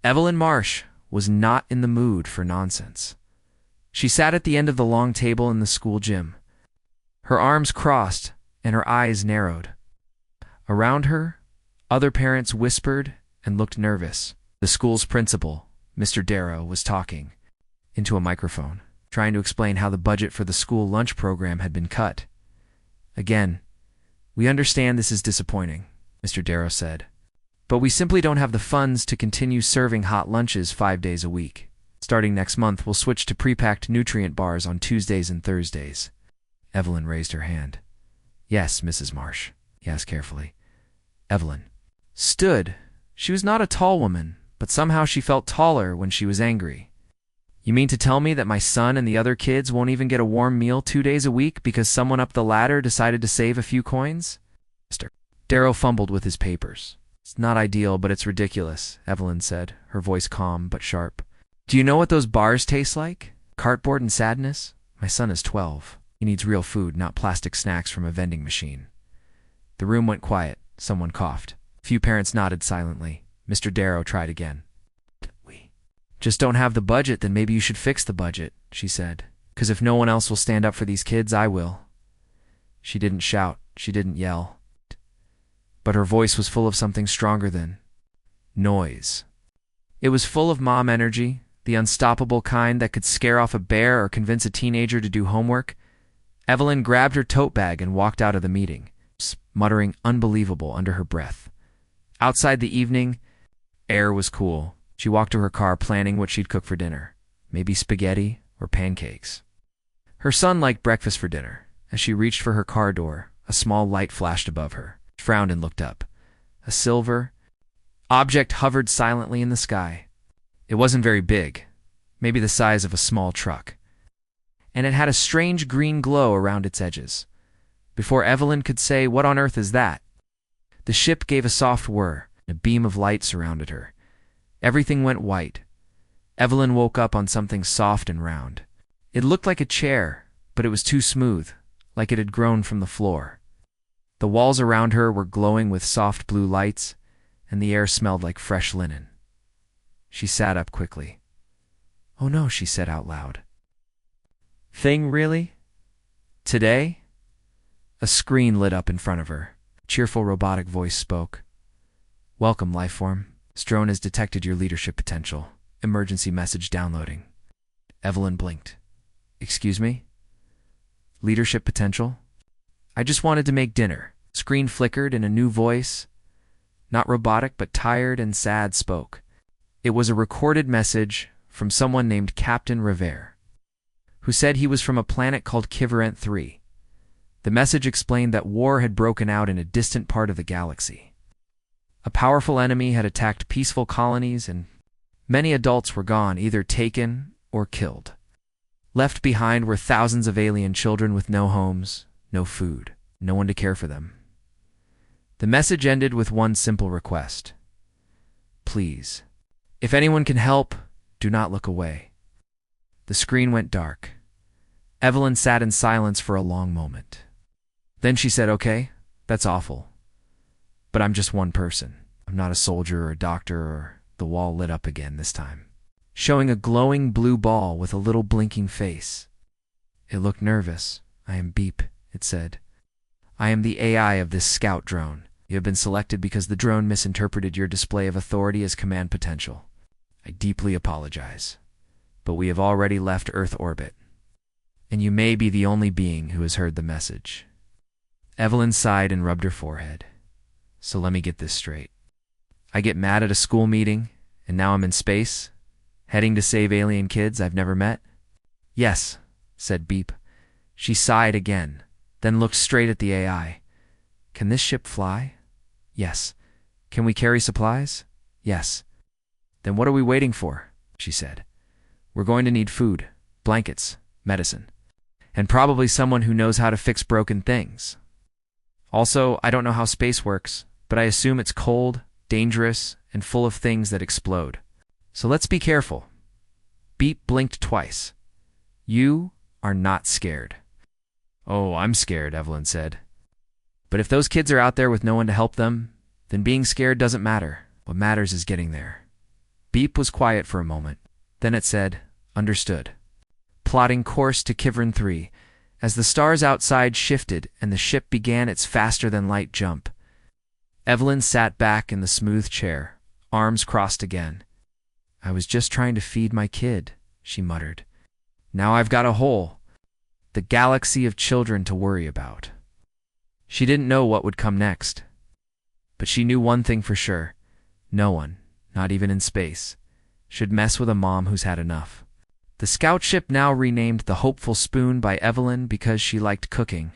Evelyn Marsh was not in the mood for nonsense. She sat at the end of the long table in the school gym, her arms crossed and her eyes narrowed. Around her, other parents whispered and looked nervous. The school's principal, Mr. Darrow, was talking into a microphone, trying to explain how the budget for the school lunch program had been cut. Again, "We understand this is disappointing," Mr. Darrow said, "but we simply don't have the funds to continue serving hot lunches 5 days a week. Starting next month, we'll switch to pre-packed nutrient bars on Tuesdays and Thursdays." Evelyn raised her hand. "Yes, Mrs. Marsh," he asked carefully. Evelyn stood. She was not a tall woman, but somehow she felt taller when she was angry. "You mean to tell me that my son and the other kids won't even get a warm meal 2 days a week because someone up the ladder decided to save a few coins?" Mr. Darrow fumbled with his papers. "It's not ideal, but it's ridiculous," Evelyn said, her voice calm but sharp. "Do you know what those bars taste like? Cardboard and sadness? My son is 12. He needs real food, not plastic snacks from a vending machine." The room went quiet. Someone coughed. A few parents nodded silently. Mr. Darrow tried again. "We just don't have the budget, then maybe you should fix the budget," she said. "'Cause if no one else will stand up for these kids, I will." She didn't shout. She didn't yell. But her voice was full of something stronger than noise. It was full of mom energy, the unstoppable kind that could scare off a bear or convince a teenager to do homework. Evelyn grabbed her tote bag and walked out of the meeting, muttering "unbelievable" under her breath. Outside, the evening air was cool. She walked to her car planning what she'd cook for dinner, maybe spaghetti or pancakes. Her son liked breakfast for dinner. As she reached for her car door, a small light flashed above her. She frowned and looked up. A silver object hovered silently in the sky. It wasn't very big, maybe the size of a small truck, and it had a strange green glow around its edges. Before Evelyn could say, "What on earth is that?" the ship gave a soft whir, and a beam of light surrounded her. Everything went white. Evelyn woke up on something soft and round. It looked like a chair, but it was too smooth, like it had grown from the floor. The walls around her were glowing with soft blue lights, and the air smelled like fresh linen. She sat up quickly. "Oh no," she said out loud. "Thing, really? Today?" A screen lit up in front of her. A cheerful robotic voice spoke. "Welcome, lifeform. This drone has detected your leadership potential. Emergency message downloading." Evelyn blinked. "Excuse me? Leadership potential? I just wanted to make dinner." Screen flickered and a new voice, not robotic but tired and sad, spoke. It was a recorded message from someone named Captain Revere, who said he was from a planet called Kivarent 3. The message explained that war had broken out in a distant part of the galaxy. A powerful enemy had attacked peaceful colonies, and many adults were gone, either taken or killed. Left behind were thousands of alien children with no homes, no food, no one to care for them. The message ended with one simple request. "Please, if anyone can help, do not look away." The screen went dark. Evelyn sat in silence for a long moment. Then she said, "Okay, that's awful. But I'm just one person. I'm not a soldier or a doctor," or the wall lit up again this time, showing a glowing blue ball with a little blinking face. It looked nervous. "I am Beep," it said. "I am the AI of this scout drone. You have been selected because the drone misinterpreted your display of authority as command potential. I deeply apologize, but we have already left Earth orbit, and you may be the only being who has heard the message." Evelyn sighed and rubbed her forehead. "So let me get this straight. I get mad at a school meeting, and now I'm in space, heading to save alien kids I've never met?" "Yes," said Beep. She sighed again, then looked straight at the AI. "Can this ship fly?" "Yes." "Can we carry supplies?" "Yes." "Then what are we waiting for?" she said. "We're going to need food, blankets, medicine, and probably someone who knows how to fix broken things. Also, I don't know how space works, but I assume it's cold, dangerous, and full of things that explode. So let's be careful." Beep blinked twice. "You are not scared." "Oh, I'm scared," Evelyn said. "But if those kids are out there with no one to help them, then being scared doesn't matter. What matters is getting there." Beep was quiet for a moment. Then it said, "Understood." Plotting course to Kivrin 3, as the stars outside shifted and the ship began its faster-than-light jump. Evelyn sat back in the smooth chair, arms crossed again. "I was just trying to feed my kid," she muttered. "Now I've got a whole the galaxy of children to worry about." She didn't know what would come next. But she knew one thing for sure. No one, not even in space, should mess with a mom who's had enough. The scout ship, now renamed the Hopeful Spoon by Evelyn because she liked cooking.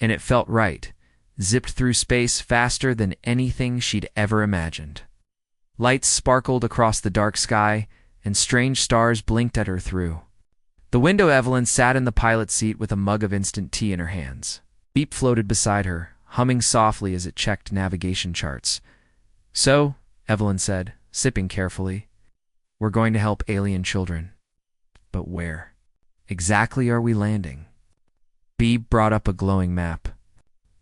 And it felt right, zipped through space faster than anything she'd ever imagined. Lights sparkled across the dark sky, and strange stars blinked at her through. The window Evelyn sat in the pilot seat with a mug of instant tea in her hands. Beep floated beside her, humming softly as it checked navigation charts. "So," Evelyn said, sipping carefully, "we're going to help alien children. But where exactly are we landing?" Beep brought up a glowing map.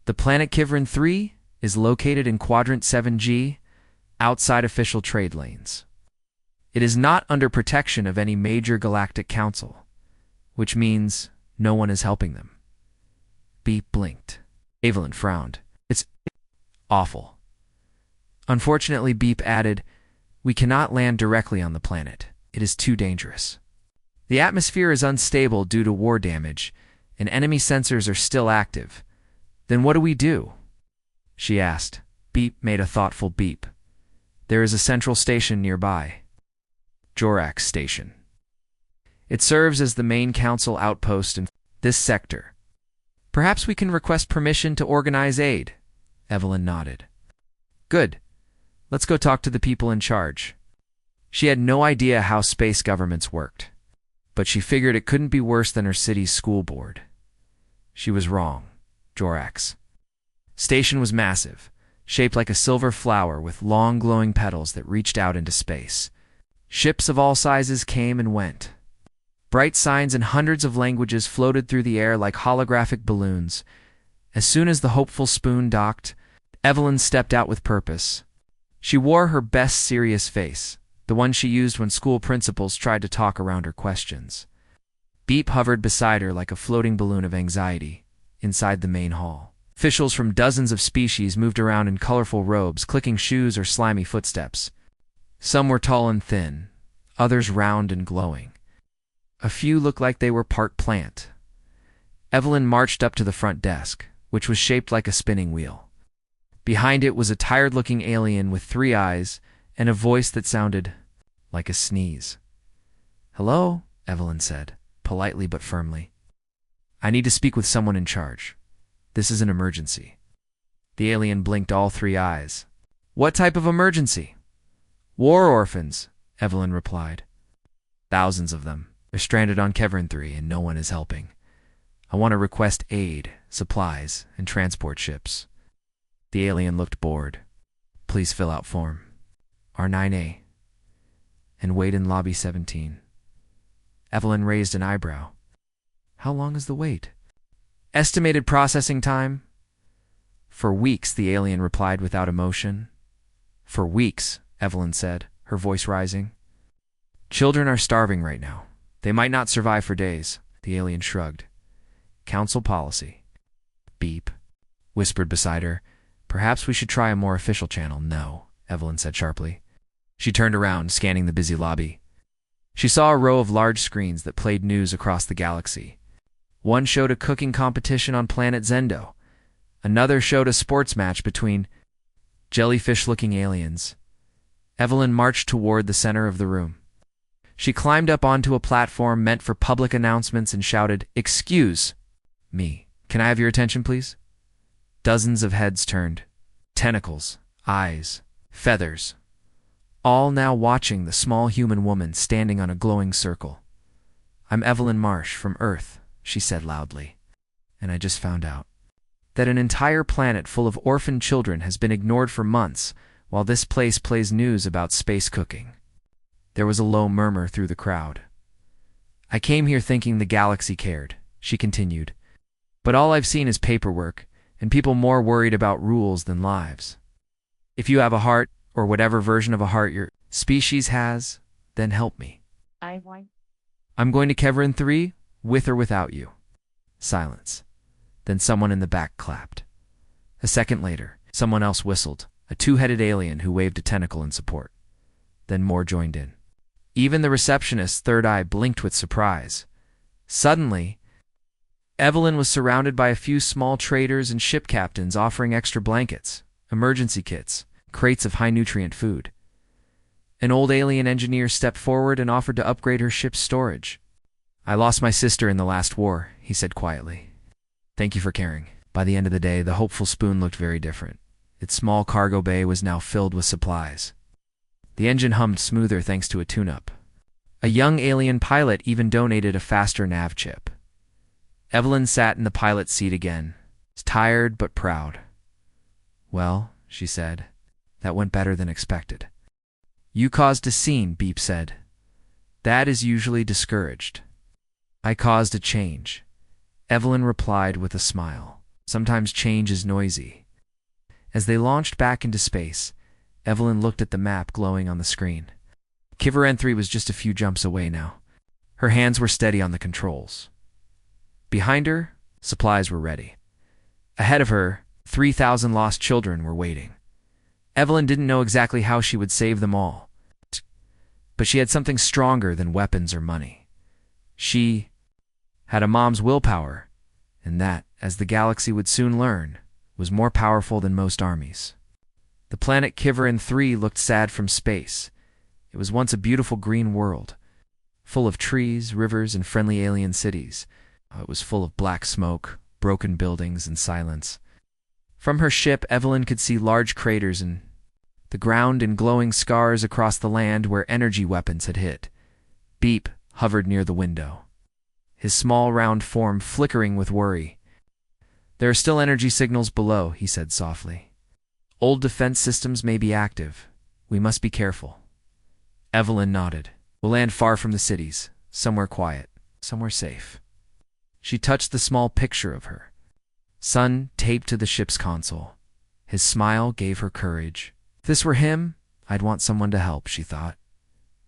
"The planet Kivrin 3 is located in Quadrant 7G, outside official trade lanes. It is not under protection of any major galactic council, which means no one is helping them." Beep blinked. Evelyn frowned. "It's awful." Unfortunately, Beep added, "We cannot land directly on the planet. It is too dangerous. The atmosphere is unstable due to war damage, and enemy sensors are still active. Then what do we do?" she asked. Beep made a thoughtful beep. "There is a central station nearby. Jorax Station. It serves as the main council outpost in this sector. Perhaps we can request permission to organize aid." Evelyn nodded. "Good. Let's go talk to the people in charge." She had no idea how space governments worked, but she figured it couldn't be worse than her city's school board. She was wrong. Jorax Station was massive, shaped like a silver flower with long glowing petals that reached out into space. Ships of all sizes came and went. Bright signs in hundreds of languages floated through the air like holographic balloons. As soon as the Hopeful Spoon docked, Evelyn stepped out with purpose. She wore her best serious face, the one she used when school principals tried to talk around her questions. Beep hovered beside her like a floating balloon of anxiety inside the main hall. Officials from dozens of species moved around in colorful robes, clicking shoes or slimy footsteps. Some were tall and thin, others round and glowing. A few looked like they were part plant. Evelyn marched up to the front desk, which was shaped like a spinning wheel. Behind it was a tired-looking alien with 3 eyes and a voice that sounded like a sneeze. "Hello," Evelyn said, politely but firmly. "I need to speak with someone in charge. This is an emergency." The alien blinked all 3 eyes. "What type of emergency?" "War orphans," Evelyn replied. "Thousands of them. They're stranded on Kivrin 3 and no one is helping. I want to request aid, supplies, and transport ships." The alien looked bored. "Please fill out form R9A and wait in lobby 17. Evelyn raised an eyebrow. "How long is the wait?" "Estimated processing time?" "For weeks," the alien replied without emotion. "For weeks," Evelyn said, her voice rising. "Children are starving right now. They might not survive for days." The alien shrugged. "Council policy." "Beep," whispered beside her. "Perhaps we should try a more official channel." "No," Evelyn said sharply. She turned around, scanning the busy lobby. She saw a row of large screens that played news across the galaxy. One showed a cooking competition on planet Zendo. Another showed a sports match between jellyfish-looking aliens. Evelyn marched toward the center of the room. She climbed up onto a platform meant for public announcements and shouted, "Excuse me. Can I have your attention, please?" Dozens of heads turned. Tentacles, eyes, feathers. All now watching the small human woman standing on a glowing circle. "I'm Evelyn Marsh from Earth," she said loudly. "And I just found out that an entire planet full of orphan children has been ignored for months while this place plays news about space cooking." There was a low murmur through the crowd. "I came here thinking the galaxy cared," she continued. "But all I've seen is paperwork, and people more worried about rules than lives. If you have a heart, or whatever version of a heart you're..." Species has, then help me. HFY. I'm going to Keverin 3, with or without you. Silence. Then someone in the back clapped. A second later, someone else whistled, a two-headed alien who waved a tentacle in support. Then more joined in. Even the receptionist's third eye blinked with surprise. Suddenly, Evelyn was surrounded by a few small traders and ship captains offering extra blankets, emergency kits, crates of high-nutrient food. An old alien engineer stepped forward and offered to upgrade her ship's storage. I lost my sister in the last war, he said quietly. Thank you for caring. By the end of the day, the hopeful spoon looked very different. Its small cargo bay was now filled with supplies. The engine hummed smoother thanks to a tune-up. A young alien pilot even donated a faster nav chip. Evelyn sat in the pilot's seat again, tired but proud. Well, she said, that went better than expected. You caused a scene, Beep said. That is usually discouraged. I caused a change. Evelyn replied with a smile. Sometimes change is noisy. As they launched back into space, Evelyn looked at the map glowing on the screen. Keverin 3 was just a few jumps away now. Her hands were steady on the controls. Behind her, supplies were ready. Ahead of her, 3,000 lost children were waiting. Evelyn didn't know exactly how she would save them all. But she had something stronger than weapons or money. She had a mom's willpower, and that, as the galaxy would soon learn, was more powerful than most armies. The planet Keverin 3 looked sad from space. It was once a beautiful green world, full of trees, rivers, and friendly alien cities. It was full of black smoke, broken buildings, and silence. From her ship, Evelyn could see large craters in the ground and glowing scars across the land where energy weapons had hit. Beep hovered near the window, his small round form flickering with worry. There are still energy signals below, he said softly. Old defense systems may be active. We must be careful. Evelyn nodded. We'll land far from the cities, somewhere quiet, somewhere safe. She touched the small picture of her son taped to the ship's console. His smile gave her courage. If this were him, I'd want someone to help, she thought.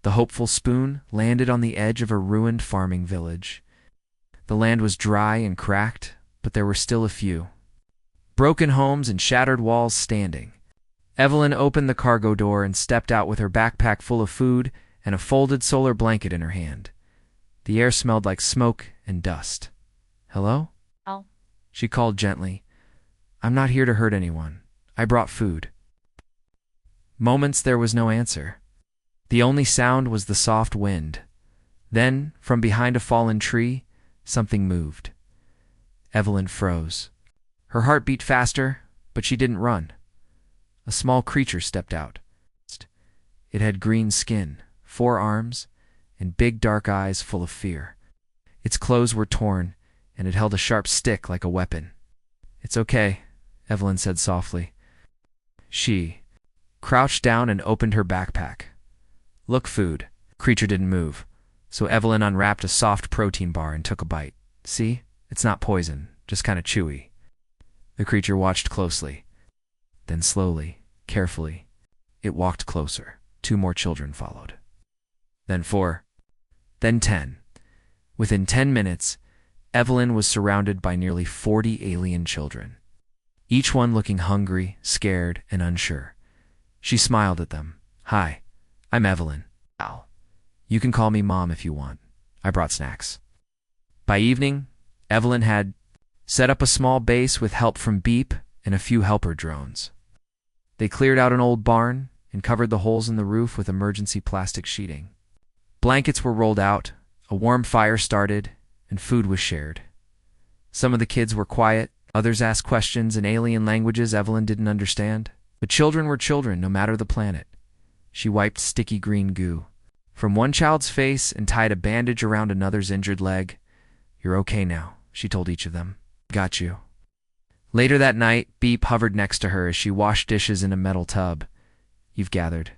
The hopeful spoon landed on the edge of a ruined farming village. The land was dry and cracked, but there were still a few broken homes and shattered walls standing. Evelyn opened the cargo door and stepped out with her backpack full of food and a folded solar blanket in her hand. The air smelled like smoke and dust. Hello? Oh. She called gently. I'm not here to hurt anyone. I brought food. Moments there was no answer. The only sound was the soft wind. Then, from behind a fallen tree, something moved. Evelyn froze. Her heart beat faster, but she didn't run. A small creature stepped out. It had green skin, 4 arms, and big dark eyes full of fear. Its clothes were torn, and it held a sharp stick like a weapon. It's okay, Evelyn said softly. She crouched down and opened her backpack. Look, food. Creature didn't move, so Evelyn unwrapped a soft protein bar and took a bite. See? It's not poison, just kind of chewy. The creature watched closely. Then slowly, carefully, it walked closer. 2 more children followed. Then 4. Then 10. Within 10 minutes, Evelyn was surrounded by nearly 40 alien children, each one looking hungry, scared, and unsure. She smiled at them. Hi, I'm Evelyn. Al. You can call me Mom if you want. I brought snacks. By evening, Evelyn had set up a small base with help from Beep and a few helper drones. They cleared out an old barn and covered the holes in the roof with emergency plastic sheeting. Blankets were rolled out, a warm fire started, and food was shared. Some of the kids were quiet, others asked questions in alien languages Evelyn didn't understand. But children were children, no matter the planet. She wiped sticky green goo from one child's face and tied a bandage around another's injured leg. You're okay now, she told each of them. Got you. Later that night, Beep hovered next to her as she washed dishes in a metal tub. You've gathered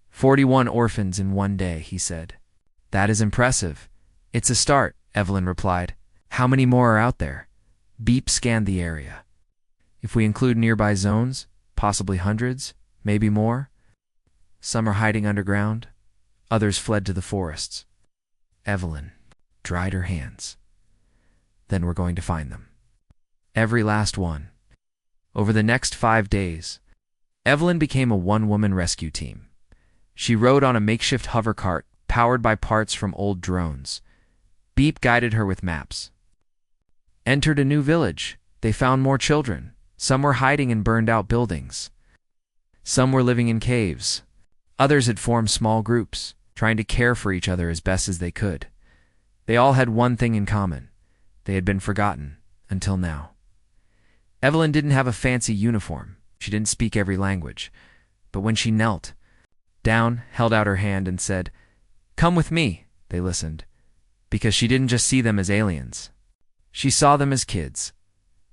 41 orphans in one day, he said. That is impressive. It's a start, Evelyn replied. How many more are out there? Beep scanned the area. If we include nearby zones, possibly hundreds, maybe more. Some are hiding underground. Others fled to the forests. Evelyn dried her hands. Then we're going to find them. Every last one. Over the next 5 days, Evelyn became a one-woman rescue team. She rode on a makeshift hover cart powered by parts from old drones. Beep guided her with maps. Entered a new village. They found more children. Some were hiding in burned-out buildings. Some were living in caves. Others had formed small groups, trying to care for each other as best as they could. They all had one thing in common. They had been forgotten, until now. Evelyn didn't have a fancy uniform. She didn't speak every language. But when she knelt down, held out her hand, and said, "Come with me," they listened. Because she didn't just see them as aliens. She saw them as kids.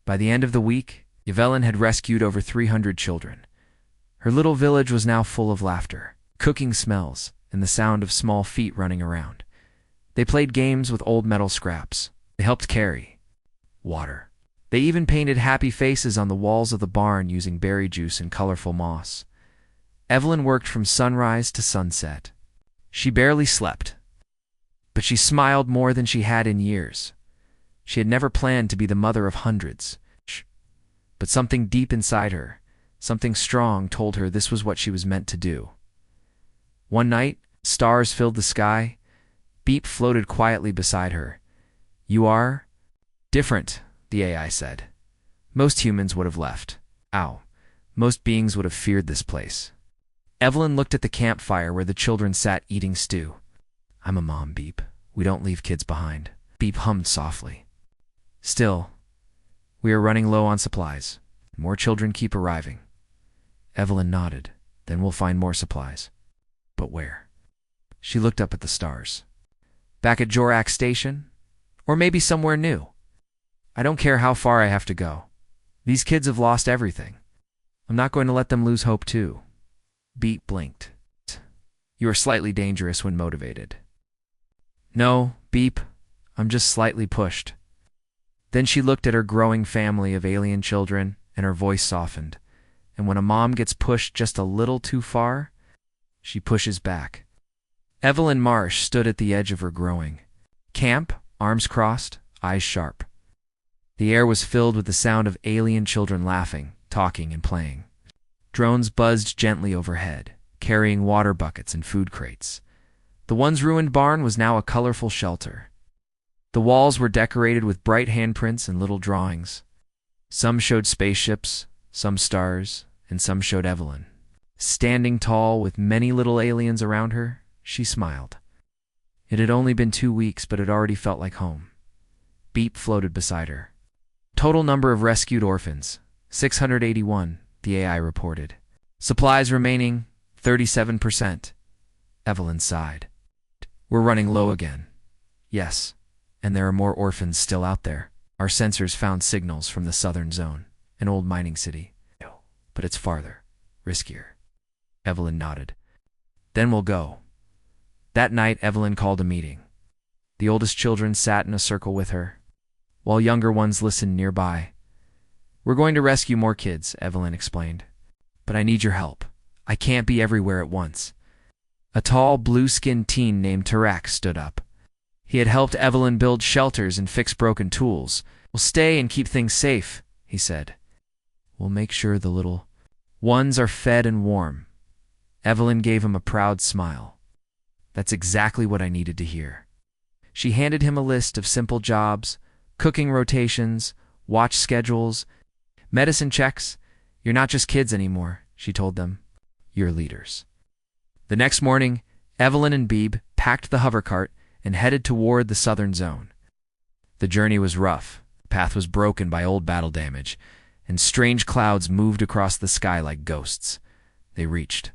By the end of the week, Evelyn had rescued over 300 children. Her little village was now full of laughter, cooking smells, and the sound of small feet running around. They played games with old metal scraps. They helped carry water. They even painted happy faces on the walls of the barn using berry juice and colorful moss. Evelyn worked from sunrise to sunset. She barely slept, but she smiled more than she had in years. She had never planned to be the mother of hundreds. But something deep inside her, something strong, told her this was what she was meant to do. One night, stars filled the sky. Beep floated quietly beside her. "You are different," the AI said. Most humans would have left. Most beings would have feared this place. Evelyn looked at the campfire where the children sat eating stew. "I'm a mom, Beep. We don't leave kids behind." Beep hummed softly. "Still, we are running low on supplies. More children keep arriving." Evelyn nodded. "Then we'll find more supplies." "But where?" She looked up at the stars. "Back at Jorak Station? Or maybe somewhere new. I don't care how far I have to go. These kids have lost everything. I'm not going to let them lose hope too." Beep blinked. "You are slightly dangerous when motivated." "No, Beep. I'm just slightly pushed." Then she looked at her growing family of alien children, and her voice softened. And when a mom gets pushed just a little too far, she pushes back. Evelyn Marsh stood at the edge of her growing camp, arms crossed, eyes sharp. The air was filled with the sound of alien children laughing, talking, and playing. Drones buzzed gently overhead, carrying water buckets and food crates. The once ruined barn was now a colorful shelter. The walls were decorated with bright handprints and little drawings. Some showed spaceships, some stars, and some showed Evelyn. Standing tall with many little aliens around her, she smiled. It had only been 2 weeks, but it already felt like home. Beep floated beside her. Total number of rescued orphans, 681, the AI reported. Supplies remaining, 37%. Evelyn sighed. "We're running low again." "Yes, and there are more orphans still out there. Our sensors found signals from the southern zone, an old mining city. But it's farther, riskier." Evelyn nodded. "Then we'll go." That night, Evelyn called a meeting. The oldest children sat in a circle with her, while younger ones listened nearby. "We're going to rescue more kids," Evelyn explained. "But I need your help. I can't be everywhere at once." A tall, blue-skinned teen named Tarak stood up. He had helped Evelyn build shelters and fix broken tools. "We'll stay and keep things safe," he said. "We'll make sure the little ones are fed and warm." Evelyn gave him a proud smile. "That's exactly what I needed to hear." She handed him a list of simple jobs, cooking rotations, watch schedules, medicine checks. "You're not just kids anymore," she told them. "You're leaders." The next morning, Evelyn and Beeb packed the hover cart and headed toward the southern zone. The journey was rough. The path was broken by old battle damage, and strange clouds moved across the sky like ghosts. They reached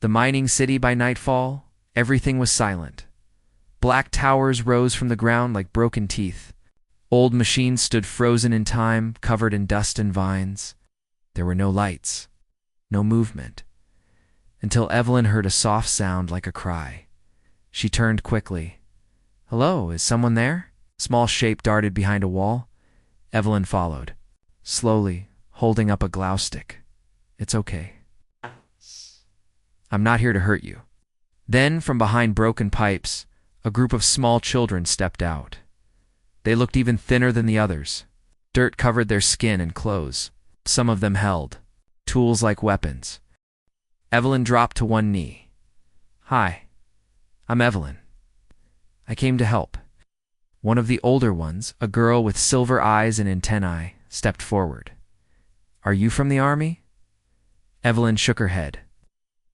the mining city by nightfall. Everything was silent. Black towers rose from the ground like broken teeth. Old machines stood frozen in time, covered in dust and vines. There were no lights, no movement, until Evelyn heard a soft sound like a cry. She turned quickly. "Hello, is someone there?" A small shape darted behind a wall. Evelyn followed, slowly, holding up a glow stick. "It's okay." I'm not here to hurt you." Then, from behind broken pipes, a group of small children stepped out. They looked even thinner than the others. Dirt covered their skin and clothes. Some of them held tools like weapons. Evelyn dropped to one knee. "Hi, I'm Evelyn. I came to help." One of the older ones, a girl with silver eyes and antennae, stepped forward. "Are you from the army?" Evelyn shook her head.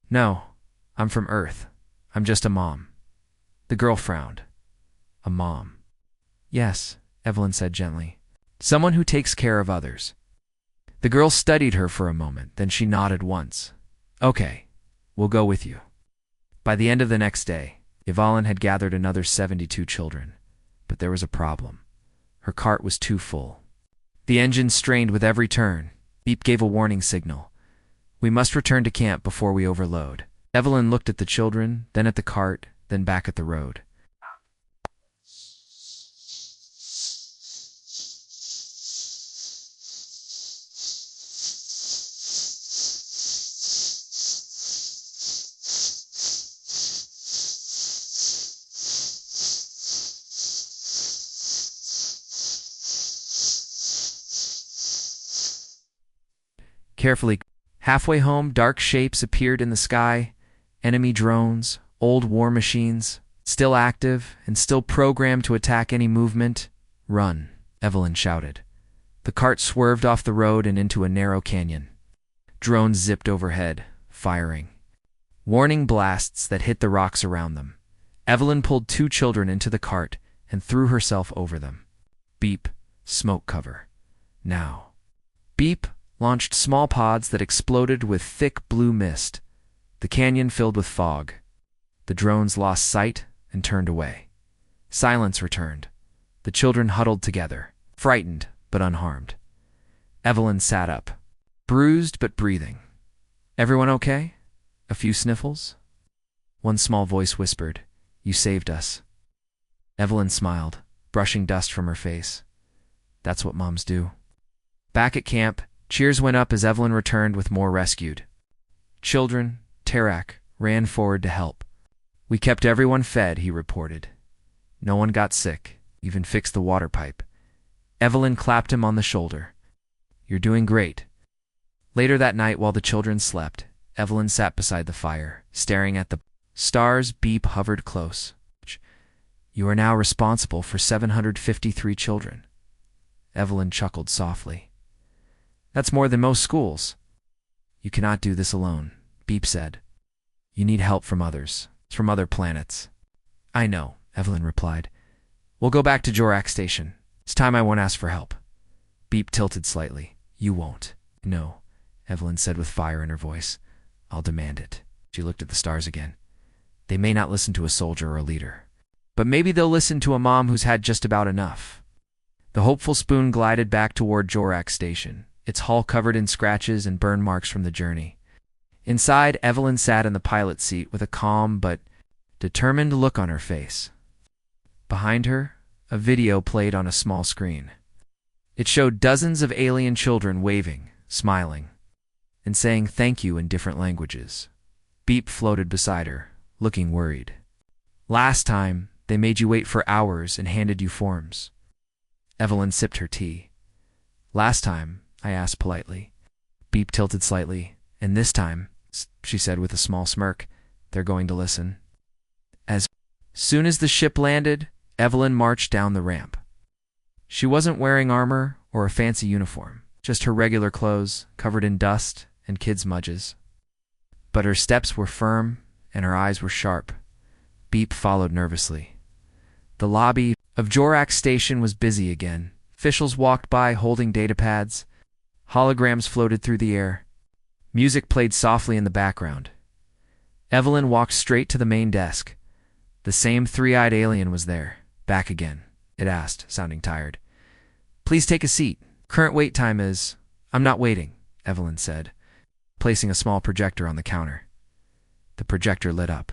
"No, I'm from Earth. I'm just a mom." The girl frowned. "A mom?" "Yes," Evelyn said gently. "Someone who takes care of others." The girl studied her for a moment, then she nodded once. "Okay, we'll go with you." By the end of the next day, Evelyn had gathered another 72 children. But there was a problem. Her cart was too full. The engine strained with every turn. Beep gave a warning signal. "We must return to camp before we overload." Evelyn looked at the children, then at the cart, then back at the road. Carefully, halfway home, dark shapes appeared in the sky. Enemy drones, old war machines, still active and still programmed to attack any movement. "Run," Evelyn shouted. The cart swerved off the road and into a narrow canyon. Drones zipped overhead, firing. Warning blasts that hit the rocks around them. Evelyn pulled 2 children into the cart and threw herself over them. Beep, smoke cover. Now. Beep launched small pods that exploded with thick blue mist. The canyon filled with fog. The drones lost sight and turned away. Silence returned. The children huddled together, frightened but unharmed. Evelyn sat up, bruised but breathing. "Everyone okay? A few sniffles?" One small voice whispered, "You saved us." Evelyn smiled, brushing dust from her face. That's what moms do. Back at camp, cheers went up as Evelyn returned with more rescued. Children, Tarak, ran forward to help. "We kept everyone fed," he reported. "No one got sick, even fixed the water pipe." Evelyn clapped him on the shoulder. "You're doing great." Later that night, while the children slept, Evelyn sat beside the fire, staring at the stars. Beep hovered close. "You are now responsible for 753 children." Evelyn chuckled softly. "That's more than most schools." "You cannot do this alone," Beep said. "You need help from others, from other planets." "I know," Evelyn replied. "We'll go back to Jorak Station. It's time I won't ask for help." Beep tilted slightly. "You won't." "No," Evelyn said with fire in her voice. "I'll demand it." She looked at the stars again. "They may not listen to a soldier or a leader, but maybe they'll listen to a mom who's had just about enough." The hopeful spoon glided back toward Jorak Station, its hull covered in scratches and burn marks from the journey. Inside, Evelyn sat in the pilot's seat with a calm but determined look on her face. Behind her, a video played on a small screen. It showed dozens of alien children waving, smiling, and saying thank you in different languages. Beep floated beside her, looking worried. "Last time, they made you wait for hours and handed you forms." Evelyn sipped her tea. "Last time," I asked politely. Beep tilted slightly. "And this time," she said with a small smirk, "they're going to listen." As soon as the ship landed, Evelyn marched down the ramp. She wasn't wearing armor or a fancy uniform, just her regular clothes, covered in dust and kids' smudges. But her steps were firm and her eyes were sharp. Beep followed nervously. The lobby of Jorak Station was busy again. Officials walked by holding datapads. Holograms floated through the air. Music played softly in the background. Evelyn walked straight to the main desk. The same 3-eyed alien was there. "Back again?" it asked, sounding tired. "Please take a seat. Current wait time is—" "I'm not waiting," Evelyn said, placing a small projector on the counter. The projector lit up.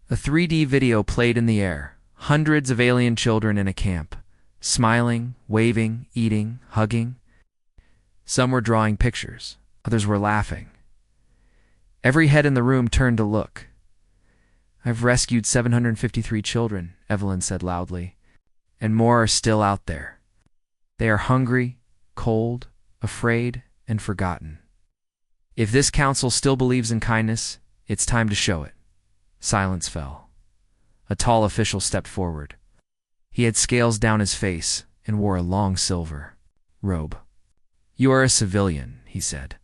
A 3D video played in the air. Hundreds of alien children in a camp, smiling, waving, eating, hugging. Some were drawing pictures. Others were laughing. Every head in the room turned to look. "I've rescued 753 children," Evelyn said loudly, "and more are still out there. They are hungry, cold, afraid, and forgotten. If this council still believes in kindness, it's time to show it." Silence fell. A tall official stepped forward. He had scales down his face and wore a long silver robe. "You are a civilian," he said.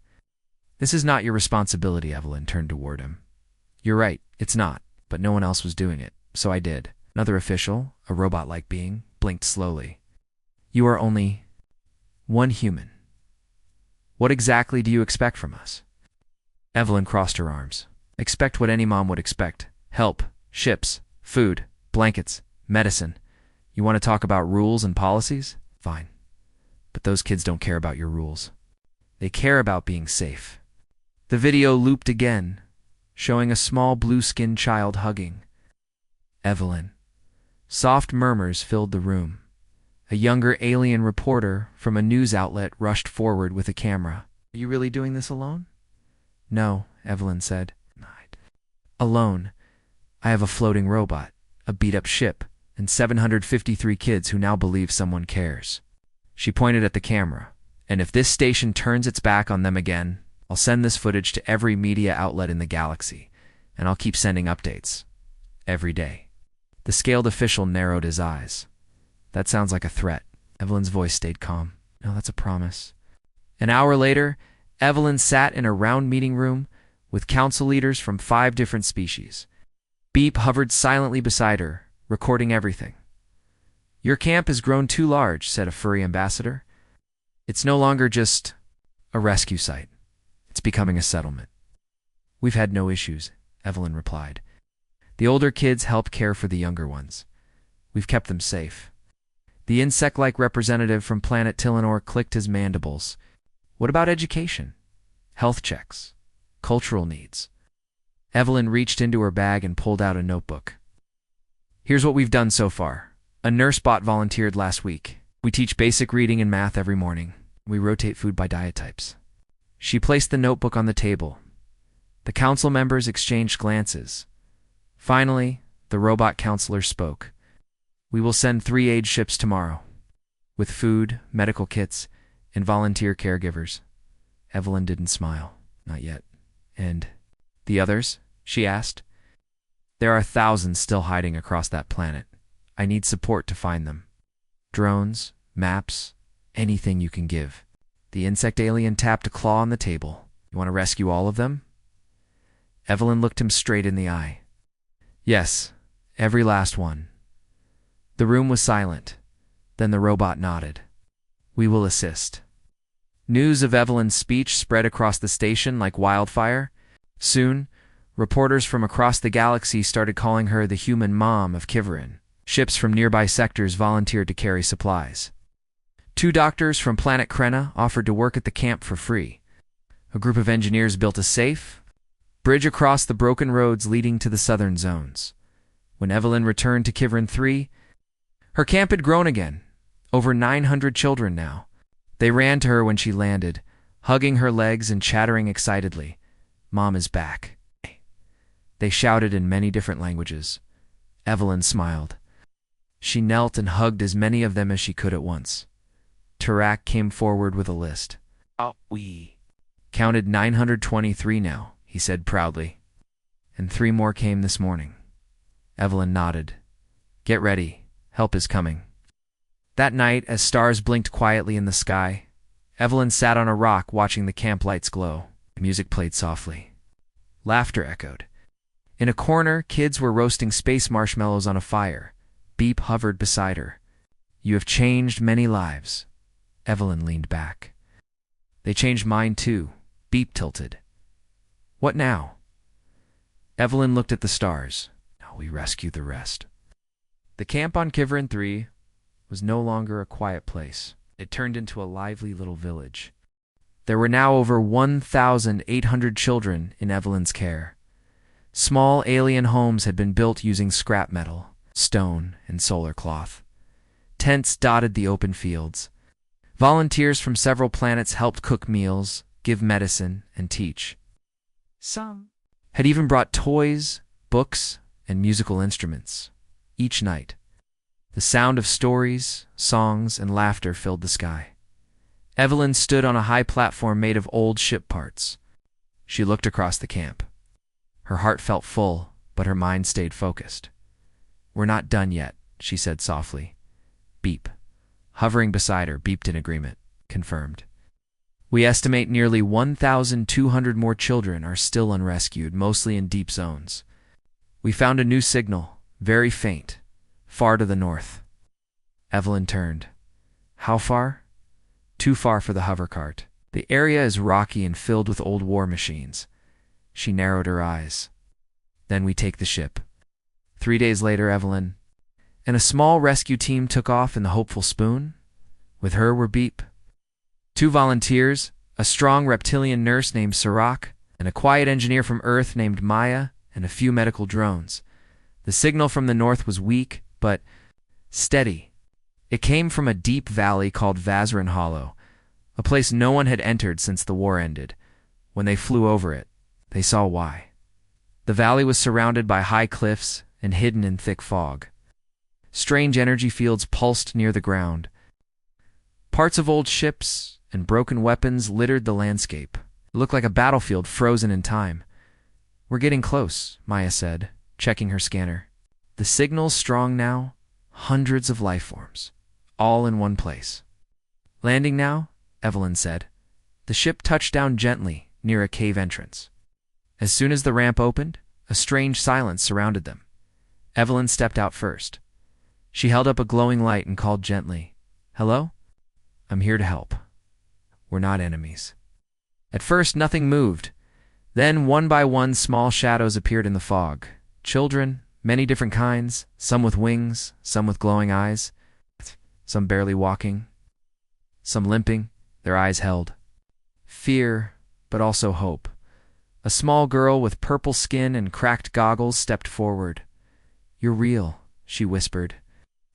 "This is not your responsibility." Evelyn turned toward him. "You're right, it's not, but no one else was doing it, so I did." Another official, a robot-like being, blinked slowly. "You are only one human. What exactly do you expect from us?" Evelyn crossed her arms. "Expect what any mom would expect. Help, ships, food, blankets, medicine. You want to talk about rules and policies? Fine. But those kids don't care about your rules. They care about being safe." The video looped again, showing a small blue-skinned child hugging Evelyn. Soft murmurs filled the room. A younger alien reporter from a news outlet rushed forward with a camera. "Are you really doing this alone?" "No," Evelyn said. "Alone. I have a floating robot, a beat-up ship, and 753 kids who now believe someone cares." She pointed at the camera. "And if this station turns its back on them again, I'll send this footage to every media outlet in the galaxy, and I'll keep sending updates. Every day." The scaled official narrowed his eyes. "That sounds like a threat." Evelyn's voice stayed calm. "No, that's a promise." An hour later, Evelyn sat in a round meeting room with council leaders from 5 different species. Beep hovered silently beside her, recording everything. "Your camp has grown too large," said a furry ambassador. "It's no longer just a rescue site. It's becoming a settlement." "We've had no issues," Evelyn replied. "The older kids help care for the younger ones. We've kept them safe." The insect-like representative from planet Tillinor clicked his mandibles. "What about education? Health checks? Cultural needs?" Evelyn reached into her bag and pulled out a notebook. "Here's what we've done so far. A nurse bot volunteered last week. We teach basic reading and math every morning. We rotate food by diet types." She placed the notebook on the table. The council members exchanged glances. Finally, the robot counselor spoke. "We will send 3 aid ships tomorrow, with food, medical kits, and volunteer caregivers." Evelyn didn't smile. "Not yet." "And the others?" she asked. "There are thousands still hiding across that planet. I need support to find them. Drones, maps, anything you can give." The insect alien tapped a claw on the table. "You want to rescue all of them?" Evelyn looked him straight in the eye. "Yes, every last one." The room was silent. Then the robot nodded. "We will assist." News of Evelyn's speech spread across the station like wildfire. Soon, reporters from across the galaxy started calling her the human mom of Kiverin. Ships from nearby sectors volunteered to carry supplies. 2 doctors from planet Krenna offered to work at the camp for free. A group of engineers built a safe bridge across the broken roads leading to the southern zones. When Evelyn returned to Kiverin 3, her camp had grown again. Over 900 children now. They ran to her when she landed, hugging her legs and chattering excitedly. "Mom is back." They shouted in many different languages. Evelyn smiled. She knelt and hugged as many of them as she could at once. Tarak came forward with a list. "We counted 923 now," he said proudly. "And 3 more came this morning." Evelyn nodded. "Get ready. Help is coming." That night, as stars blinked quietly in the sky, Evelyn sat on a rock watching the camp lights glow. Music played softly. Laughter echoed. In a corner, kids were roasting space marshmallows on a fire. Beep hovered beside her. "You have changed many lives." Evelyn leaned back. "They changed mine too." Beep tilted. "What now?" Evelyn looked at the stars. "Now we rescue the rest." The camp on Kiverin 3 was no longer a quiet place. It turned into a lively little village. There were now over 1,800 children in Evelyn's care. Small alien homes had been built using scrap metal, stone, and solar cloth. Tents dotted the open fields. Volunteers from several planets helped cook meals, give medicine, and teach. Some had even brought toys, books, and musical instruments. Each night, the sound of stories, songs, and laughter filled the sky. Evelyn stood on a high platform made of old ship parts. She looked across the camp. Her heart felt full, but her mind stayed focused. "We're not done yet," she said softly. Beep. Hovering beside her, beeped in agreement. Confirmed. "We estimate nearly 1,200 more children are still unrescued, mostly in deep zones. We found a new signal, very faint, far to the north." Evelyn turned. "How far?" "Too far for the hover cart. The area is rocky and filled with old war machines." She narrowed her eyes. "Then we take the ship." 3 days later, Evelyn and a small rescue team took off in the hopeful Spoon. With her were Beep, 2 volunteers, a strong reptilian nurse named Sirach, and a quiet engineer from Earth named Maya, and a few medical drones. The signal from the north was weak, but steady. It came from a deep valley called Vazran Hollow, a place no one had entered since the war ended. When they flew over it, they saw why. The valley was surrounded by high cliffs and hidden in thick fog. Strange energy fields pulsed near the ground. Parts of old ships and broken weapons littered the landscape. It looked like a battlefield frozen in time. "We're getting close," Maya said, checking her scanner. "The signal's strong now. Hundreds of life forms, all in one place." "Landing now," Evelyn said. The ship touched down gently near a cave entrance. As soon as the ramp opened, a strange silence surrounded them. Evelyn stepped out first. She held up a glowing light and called gently, "Hello? I'm here to help. We're not enemies." At first, nothing moved. Then, one by one, small shadows appeared in the fog. Children, many different kinds, some with wings, some with glowing eyes, some barely walking, some limping, their eyes held. Fear, but also hope. A small girl with purple skin and cracked goggles stepped forward. "You're real," she whispered.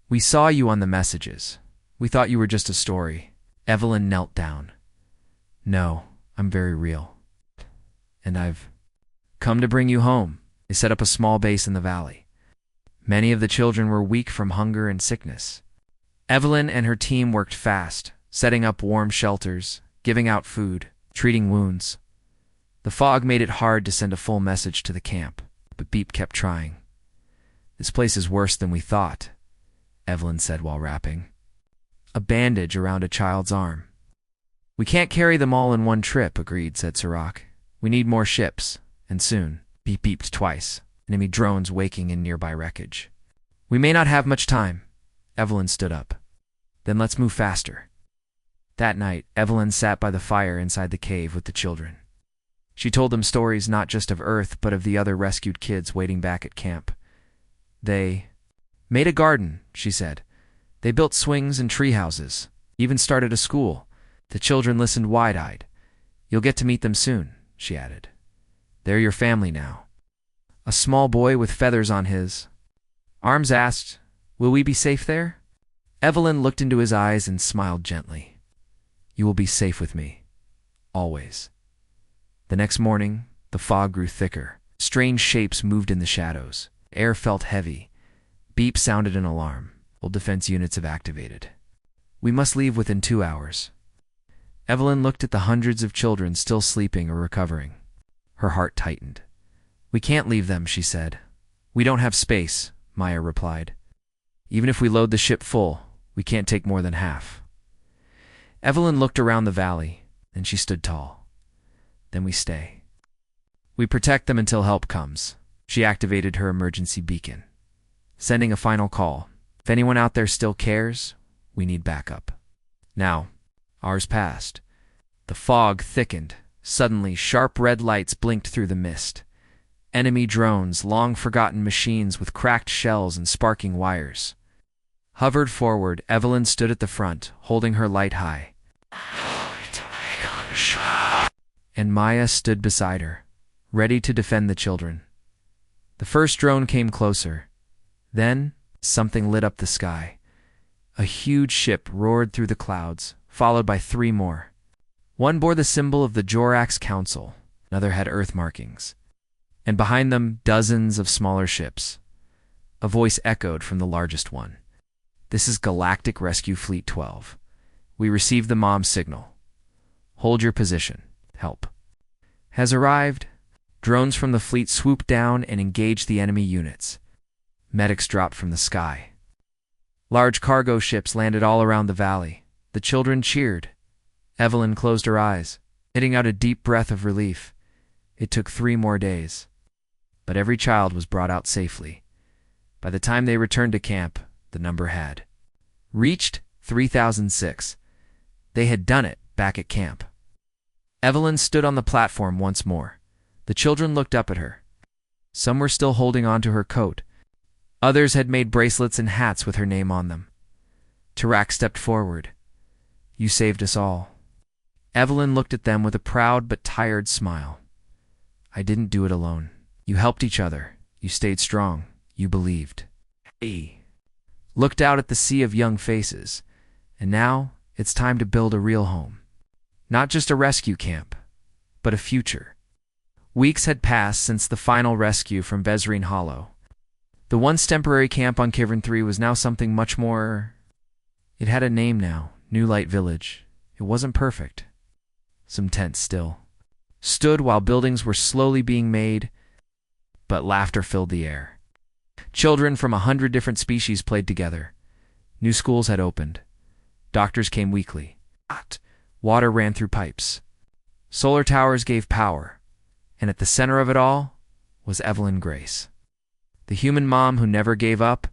"We saw you on the messages. We thought you were just a story." Evelyn knelt down. "No, I'm very real. And I've come to bring you home." They set up a small base in the valley. Many of the children were weak from hunger and sickness. Evelyn and her team worked fast, setting up warm shelters, giving out food, treating wounds. The fog made it hard to send a full message to the camp, but Beep kept trying. "This place is worse than we thought," Evelyn said while wrapping a bandage around a child's arm. "We can't carry them all in one trip," agreed, said Sirach. "We need more ships, and soon." Beep beeped twice, enemy drones waking in nearby wreckage. "We may not have much time." Evelyn stood up. "Then let's move faster." That night, Evelyn sat by the fire inside the cave with the children. She told them stories not just of Earth, but of the other rescued kids waiting back at camp. They made a garden, she said. They built swings and tree houses, even started a school. The children listened wide-eyed. "You'll get to meet them soon," she added. "They're your family now." A small boy with feathers on his arms asked, "Will we be safe there?" Evelyn looked into his eyes and smiled gently. "You will be safe with me, always." The next morning, the fog grew thicker. Strange shapes moved in the shadows. Air felt heavy. Beep sounded an alarm. All defense units have activated. "We must leave within 2 hours." Evelyn looked at the hundreds of children still sleeping or recovering. Her heart tightened. "We can't leave them," she said. "We don't have space," Maya replied. "Even if we load the ship full, we can't take more than half." Evelyn looked around the valley, and she stood tall. "Then we stay. We protect them until help comes." She activated her emergency beacon, sending a final call. "If anyone out there still cares, we need backup." Now, hours passed. The fog thickened. Suddenly, sharp red lights blinked through the mist. Enemy drones, long-forgotten machines with cracked shells and sparking wires. Hovered forward, Evelyn stood at the front, holding her light high. And Maya stood beside her, ready to defend the children. The first drone came closer. Then, something lit up the sky. A huge ship roared through the clouds, followed by 3 more. One bore the symbol of the Jorax Council, Another had Earth markings. And behind them, dozens of smaller ships. A voice echoed from the largest one. "This is Galactic Rescue Fleet 12. We received the mom signal. Hold your position. Help has arrived." Drones from the fleet swooped down and engaged the enemy units. Medics dropped from the sky. Large cargo ships landed all around the valley. The children cheered. Evelyn closed her eyes, letting out a deep breath of relief. It took 3 more days. But every child was brought out safely. By the time they returned to camp, the number had reached 3006. They had done it back at camp. Evelyn stood on the platform once more. The children looked up at her. Some were still holding on to her coat. Others had made bracelets and hats with her name on them. Tarak stepped forward. "You saved us all." Evelyn looked at them with a proud but tired smile. "I didn't do it alone. You helped each other. You stayed strong. You believed." He looked out at the sea of young faces. And now it's time to build a real home. Not just a rescue camp, but a future. Weeks had passed since the final rescue from Vezrine Hollow. The once temporary camp on Kivern 3 was now something much more. It had a name now, New Light Village. It wasn't perfect. Some tents still stood while buildings were slowly being made, but laughter filled the air. Children from 100 different species played together. New schools had opened. Doctors came weekly. Water ran through pipes. Solar towers gave power. And at the center of it all was Evelyn Grace, the human mom who never gave up.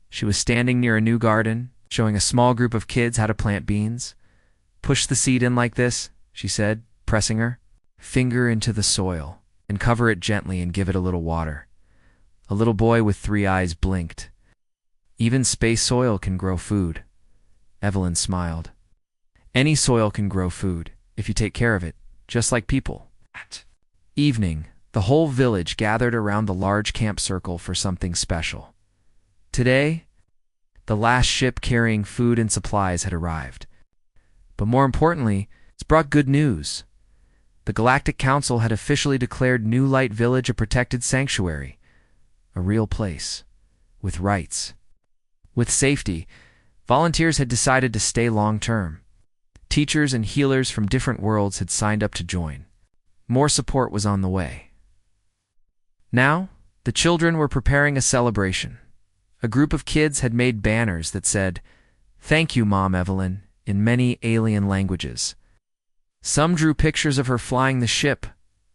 She was standing near a new garden, showing a small group of kids how to plant beans. "Push the seed in like this," she said, pressing her finger into the soil, "and cover it gently and give it a little water." A little boy with 3 eyes blinked. "Even space soil can grow food." Evelyn smiled. "Any soil can grow food, if you take care of it, just like people." Evening, the whole village gathered around the large camp circle for something special. Today, the last ship carrying food and supplies had arrived. But more importantly, it's brought good news. The Galactic Council had officially declared New Light Village a protected sanctuary, a real place, with rights. With safety, volunteers had decided to stay long-term. Teachers and healers from different worlds had signed up to join. More support was on the way. Now, the children were preparing a celebration. A group of kids had made banners that said, "Thank you, Mom Evelyn," in many alien languages. Some drew pictures of her flying the ship,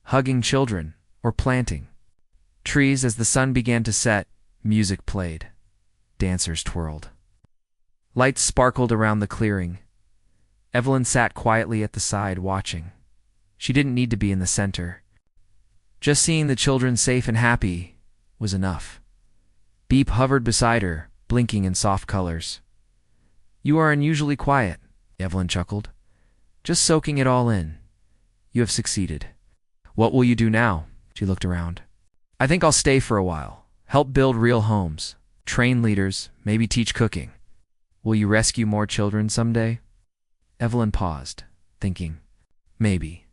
hugging children, or planting trees. As the sun began to set, music played. Dancers twirled. Lights sparkled around the clearing. Evelyn sat quietly at the side, watching. She didn't need to be in the center. Just seeing the children safe and happy was enough. Beep hovered beside her, blinking in soft colors. "You are unusually quiet," Evelyn chuckled. "Just soaking it all in. You have succeeded." "What will you do now?" She looked around. "I think I'll stay for a while. Help build real homes. Train leaders, maybe teach cooking." "Will you rescue more children someday?" Evelyn paused, thinking, "Maybe.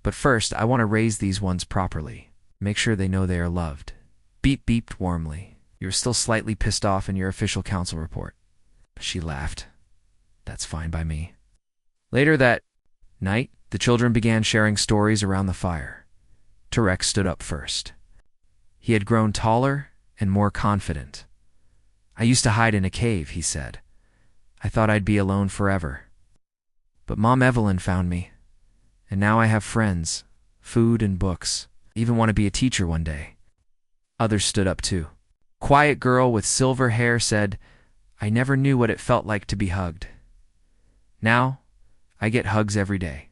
But first, I want to raise these ones properly. Make sure they know they are loved." Beep beeped warmly. "You're still slightly pissed off in your official council report." She laughed. "That's fine by me." Later that night, the children began sharing stories around the fire. Tarek stood up first. He had grown taller and more confident. "I used to hide in a cave," he said. "I thought I'd be alone forever. But Mom Evelyn found me. And now I have friends, food, and books. I even want to be a teacher one day." Others stood up too. Quiet girl with silver hair said, "I never knew what it felt like to be hugged. Now, I get hugs every day."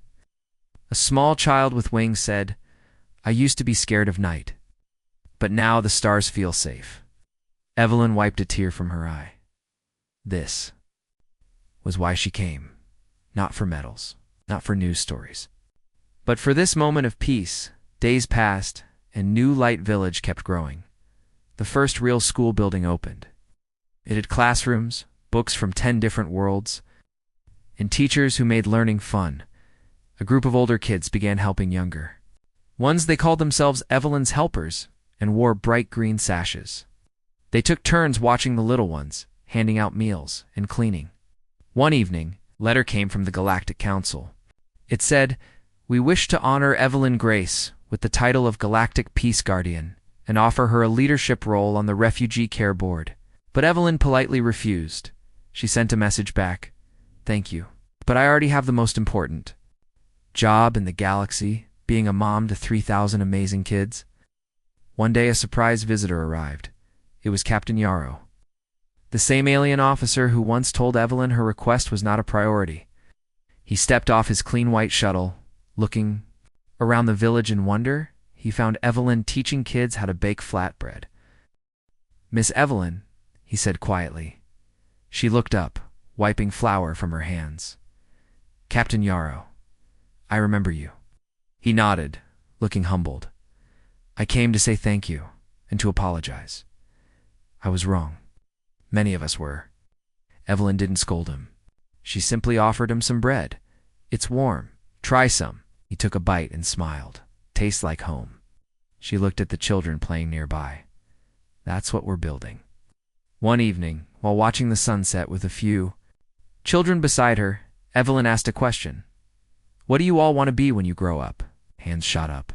A small child with wings said, "I used to be scared of night, but now the stars feel safe." Evelyn wiped a tear from her eye. This was why she came. Not for medals, not for news stories, but for this moment of peace. Days passed, and New Light Village kept growing. The first real school building opened. It had classrooms, books from 10 different worlds, and teachers who made learning fun. A group of older kids began helping younger. Ones they called themselves Evelyn's helpers and wore bright green sashes. They took turns watching the little ones, handing out meals and cleaning. One evening, a letter came from the Galactic Council. It said, "We wish to honor Evelyn Grace with the title of Galactic Peace Guardian and offer her a leadership role on the Refugee Care Board." But Evelyn politely refused. She sent a message back, "Thank you, but I already have the most important job in the galaxy, being a mom to 3,000 amazing kids." One day a surprise visitor arrived. It was Captain Yarrow, the same alien officer who once told Evelyn her request was not a priority. He stepped off his clean white shuttle. Looking around the village in wonder, he found Evelyn teaching kids how to bake flatbread. "Miss Evelyn," he said quietly. She looked up, wiping flour from her hands. "Captain Yarrow, I remember you." He nodded, looking humbled. "I came to say thank you and to apologize. I was wrong. Many of us were." Evelyn didn't scold him. She simply offered him some bread. "It's warm. Try some." He took a bite and smiled. "Tastes like home." She looked at the children playing nearby. "That's what we're building." One evening, while watching the sunset with a few children beside her, Evelyn asked a question. "What do you all want to be when you grow up?" Hands shot up.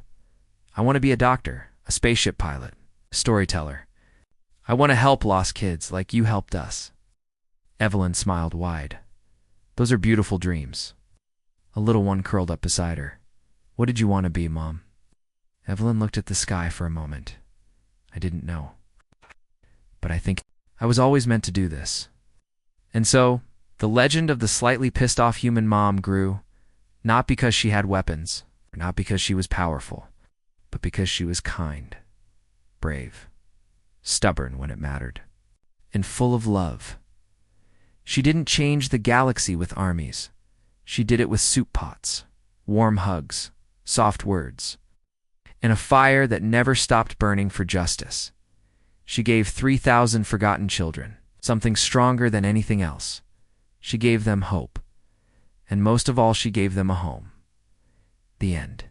"I want to be a doctor, a spaceship pilot, a storyteller. I want to help lost kids like you helped us." Evelyn smiled wide. "Those are beautiful dreams." A little one curled up beside her. "What did you want to be, Mom?" Evelyn looked at the sky for a moment. "I didn't know. But I think I was always meant to do this." And so, the legend of the slightly pissed-off human mom grew, not because she had weapons, or not because she was powerful, but because she was kind, brave, stubborn when it mattered, and full of love. She didn't change the galaxy with armies. She did it with soup pots, warm hugs, soft words, and a fire that never stopped burning for justice. She gave 3,000 forgotten children something stronger than anything else. She gave them hope, and most of all, she gave them a home. The end.